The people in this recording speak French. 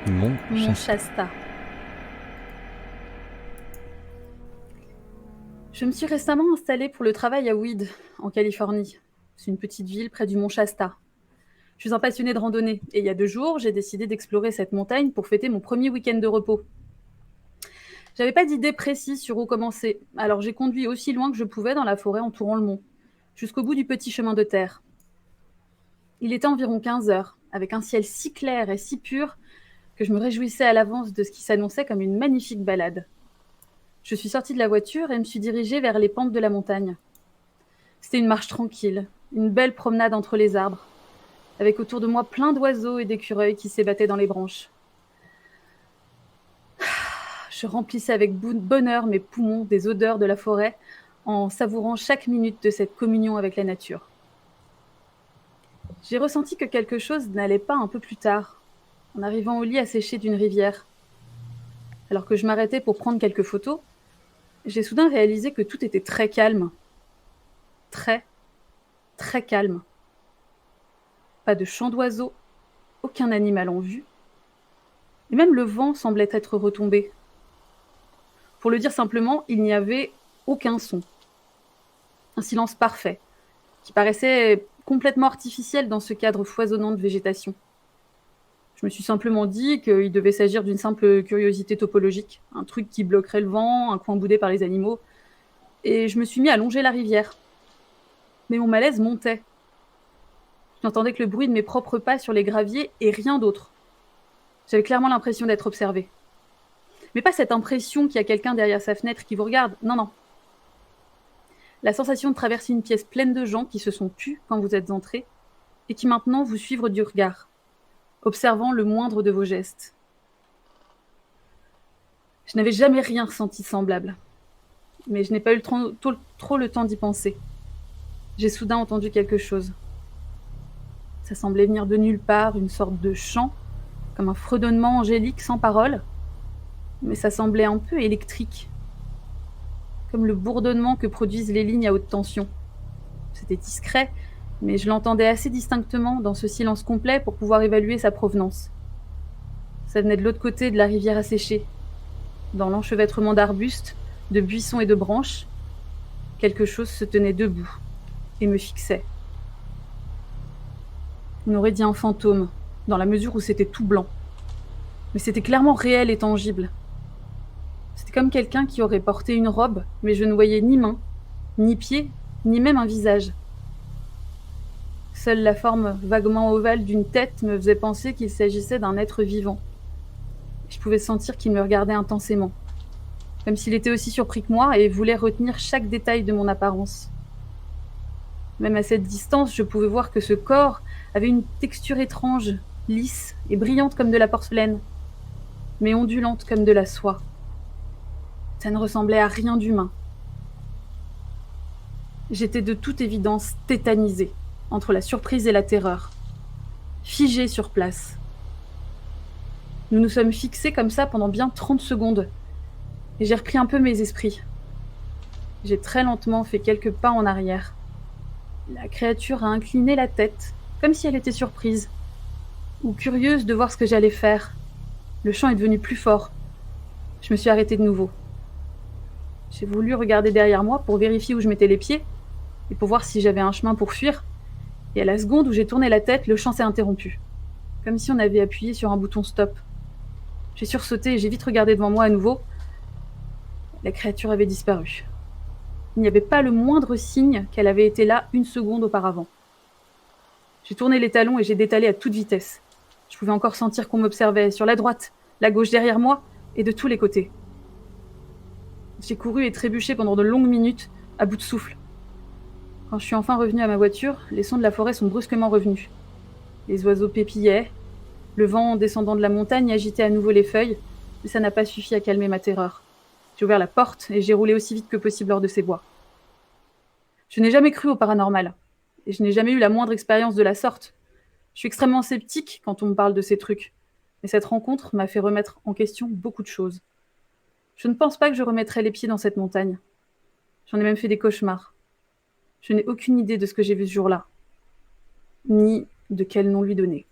Mont Mont Shasta. Shasta. Je me suis récemment installée pour le travail à Weed, en Californie. C'est une petite ville près du Mont Shasta. Je suis un passionné de randonnée et il y a 2 jours, j'ai décidé d'explorer cette montagne pour fêter mon premier week-end de repos. J'avais pas d'idée précise sur où commencer, alors j'ai conduit aussi loin que je pouvais dans la forêt entourant le mont, jusqu'au bout du petit chemin de terre. Il était environ 15 heures, avec un ciel si clair et si pur que je me réjouissais à l'avance de ce qui s'annonçait comme une magnifique balade. Je suis sortie de la voiture et me suis dirigée vers les pentes de la montagne. C'était une marche tranquille, une belle promenade entre les arbres, avec autour de moi plein d'oiseaux et d'écureuils qui s'ébattaient dans les branches. Je remplissais avec bonheur mes poumons des odeurs de la forêt en savourant chaque minute de cette communion avec la nature. J'ai ressenti que quelque chose n'allait pas un peu plus tard, en arrivant au lit asséché d'une rivière. Alors que je m'arrêtais pour prendre quelques photos, j'ai soudain réalisé que tout était très calme. Très, très calme. Pas de chant d'oiseaux, aucun animal en vue. Et même le vent semblait être retombé. Pour le dire simplement, il n'y avait aucun son. Un silence parfait, qui paraissait complètement artificiel dans ce cadre foisonnant de végétation. Je me suis simplement dit qu'il devait s'agir d'une simple curiosité topologique, un truc qui bloquerait le vent, un coin boudé par les animaux, et je me suis mis à longer la rivière. Mais mon malaise montait. Je n'entendais que le bruit de mes propres pas sur les graviers et rien d'autre. J'avais clairement l'impression d'être observée. Mais pas cette impression qu'il y a quelqu'un derrière sa fenêtre qui vous regarde, non, non. La sensation de traverser une pièce pleine de gens qui se sont tus quand vous êtes entrés et qui maintenant vous suivent du regard, observant le moindre de vos gestes. Je n'avais jamais rien ressenti de semblable, mais je n'ai pas eu trop le temps d'y penser. J'ai soudain entendu quelque chose. Ça semblait venir de nulle part, une sorte de chant, comme un fredonnement angélique sans parole, mais ça semblait un peu électrique, comme le bourdonnement que produisent les lignes à haute tension. C'était discret, mais je l'entendais assez distinctement dans ce silence complet pour pouvoir évaluer sa provenance. Ça venait de l'autre côté de la rivière asséchée. Dans l'enchevêtrement d'arbustes, de buissons et de branches, quelque chose se tenait debout et me fixait. On aurait dit un fantôme, dans la mesure où c'était tout blanc. Mais c'était clairement réel et tangible. C'était comme quelqu'un qui aurait porté une robe, mais je ne voyais ni main, ni pied, ni même un visage. Seule la forme vaguement ovale d'une tête me faisait penser qu'il s'agissait d'un être vivant. Je pouvais sentir qu'il me regardait intensément, comme s'il était aussi surpris que moi et voulait retenir chaque détail de mon apparence. Même à cette distance, je pouvais voir que ce corps avait une texture étrange, lisse et brillante comme de la porcelaine, mais ondulante comme de la soie. Ça ne ressemblait à rien d'humain. J'étais de toute évidence tétanisée, entre la surprise et la terreur, figée sur place. Nous nous sommes fixés comme ça pendant bien 30 secondes, et j'ai repris un peu mes esprits. J'ai très lentement fait quelques pas en arrière. La créature a incliné la tête, comme si elle était surprise, ou curieuse de voir ce que j'allais faire. Le chant est devenu plus fort. Je me suis arrêtée de nouveau. J'ai voulu regarder derrière moi pour vérifier où je mettais les pieds, et pour voir si j'avais un chemin pour fuir, et à la seconde où j'ai tourné la tête, le chant s'est interrompu, comme si on avait appuyé sur un bouton stop. J'ai sursauté et j'ai vite regardé devant moi à nouveau. La créature avait disparu. Il n'y avait pas le moindre signe qu'elle avait été là une seconde auparavant. J'ai tourné les talons et j'ai détalé à toute vitesse. Je pouvais encore sentir qu'on m'observait sur la droite, la gauche derrière moi et de tous les côtés. J'ai couru et trébuché pendant de longues minutes, à bout de souffle. Quand je suis enfin revenue à ma voiture, les sons de la forêt sont brusquement revenus. Les oiseaux pépillaient, le vent descendant de la montagne agitait à nouveau les feuilles, mais ça n'a pas suffi à calmer ma terreur. J'ai ouvert la porte et j'ai roulé aussi vite que possible hors de ces bois. Je n'ai jamais cru au paranormal, et je n'ai jamais eu la moindre expérience de la sorte. Je suis extrêmement sceptique quand on me parle de ces trucs, mais cette rencontre m'a fait remettre en question beaucoup de choses. Je ne pense pas que je remettrai les pieds dans cette montagne. J'en ai même fait des cauchemars. Je n'ai aucune idée de ce que j'ai vu ce jour-là, ni de quel nom lui donner.